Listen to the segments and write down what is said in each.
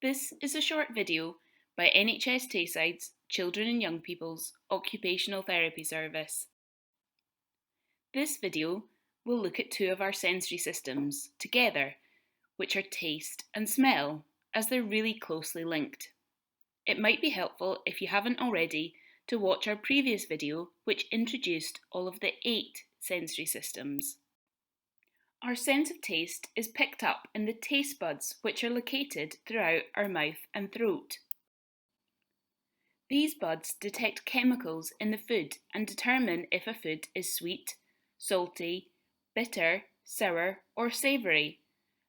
This is a short video by NHS Tayside's Children and Young People's Occupational Therapy Service. This video will look at two of our sensory systems together, which are taste and smell, as they're really closely linked. It might be helpful, if you haven't already, to watch our previous video, which introduced all of the 8 sensory systems. Our sense of taste is picked up in the taste buds, which are located throughout our mouth and throat. These buds detect chemicals in the food and determine if a food is sweet, salty, bitter, sour, or savoury,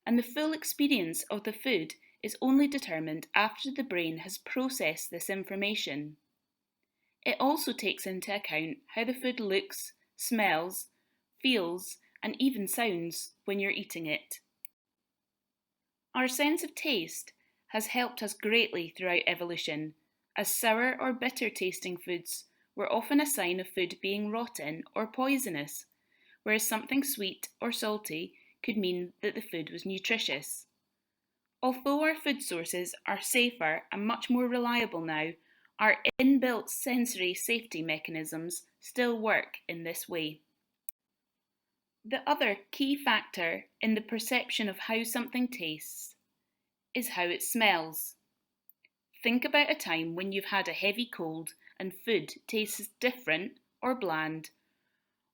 and the full experience of the food is only determined after the brain has processed this information. It also takes into account how the food looks, smells, feels, and even sounds when you're eating it. Our sense of taste has helped us greatly throughout evolution, as sour or bitter tasting foods were often a sign of food being rotten or poisonous, whereas something sweet or salty could mean that the food was nutritious. Although our food sources are safer and much more reliable now, our inbuilt sensory safety mechanisms still work in this way. The other key factor in the perception of how something tastes is how it smells. Think about a time when you've had a heavy cold and food tastes different or bland,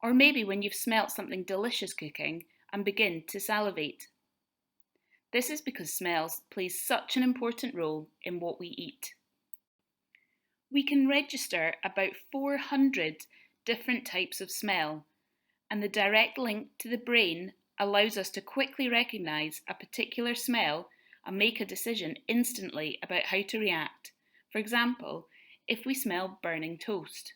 or maybe when you've smelt something delicious cooking and begin to salivate. This is because smells play such an important role in what we eat. We can register about 400 different types of smell, and the direct link to the brain allows us to quickly recognise a particular smell and make a decision instantly about how to react. For example, if we smell burning toast.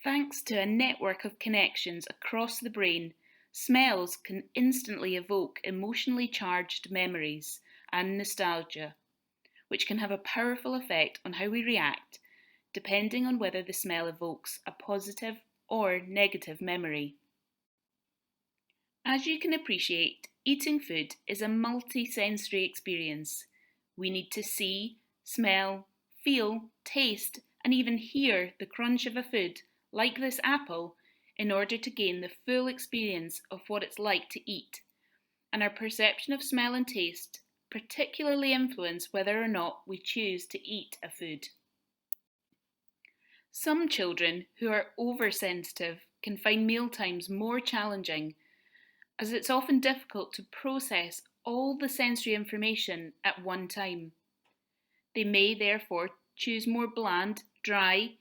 Thanks to a network of connections across the brain, smells can instantly evoke emotionally charged memories and nostalgia, which can have a powerful effect on how we react, depending on whether the smell evokes a positive or negative memory. As you can appreciate, eating food is a multi-sensory experience. We need to see, smell, feel, taste, and even hear the crunch of a food, like this apple, in order to gain the full experience of what it's like to eat. And our perception of smell and taste particularly influence whether or not we choose to eat a food. Some children who are oversensitive can find mealtimes more challenging, as it's often difficult to process all the sensory information at one time. They may therefore choose more bland, dry,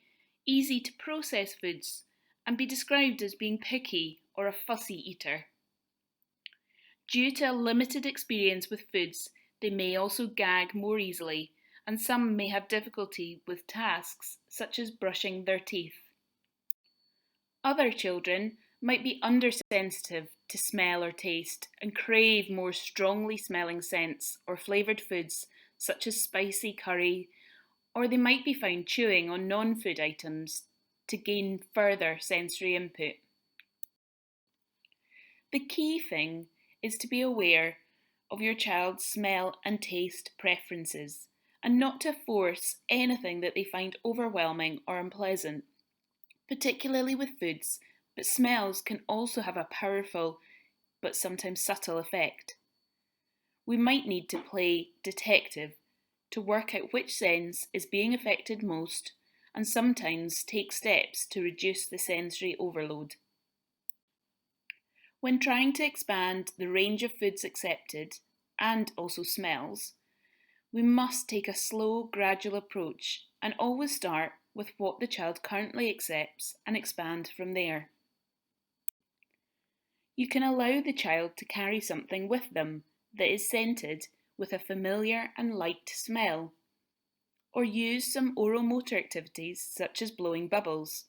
easy to process foods and be described as being picky or a fussy eater. Due to a limited experience with foods, they may also gag more easily, and some may have difficulty with tasks such as brushing their teeth. Other children might be undersensitive to smell or taste and crave more strongly smelling scents or flavoured foods such as spicy curry, or they might be found chewing on non-food items to gain further sensory input. The key thing is to be aware of your child's smell and taste preferences and not to force anything that they find overwhelming or unpleasant, particularly with foods, but smells can also have a powerful but sometimes subtle effect. We might need to play detective to work out which sense is being affected most and sometimes take steps to reduce the sensory overload. When trying to expand the range of foods accepted, and also smells, we must take a slow, gradual approach and always start with what the child currently accepts and expand from there. You can allow the child to carry something with them that is scented with a familiar and liked smell, or use some oral motor activities such as blowing bubbles,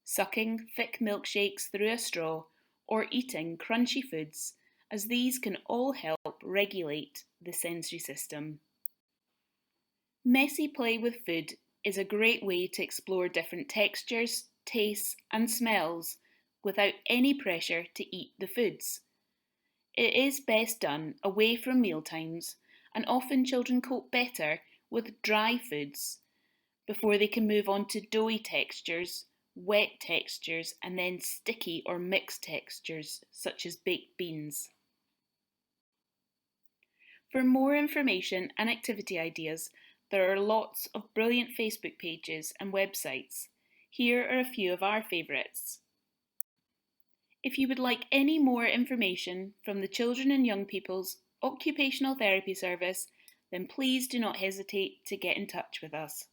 sucking thick milkshakes through a straw, or eating crunchy foods, as these can all help regulate the sensory system. Messy play with food is a great way to explore different textures, tastes, and smells without any pressure to eat the foods. It is best done away from mealtimes and often children cope better with dry foods before they can move on to doughy textures, wet textures, and then sticky or mixed textures such as baked beans. For more information and activity ideas, there are lots of brilliant Facebook pages and websites. Here are a few of our favourites. If you would like any more information from the Children and Young People's Occupational Therapy Service, then please do not hesitate to get in touch with us.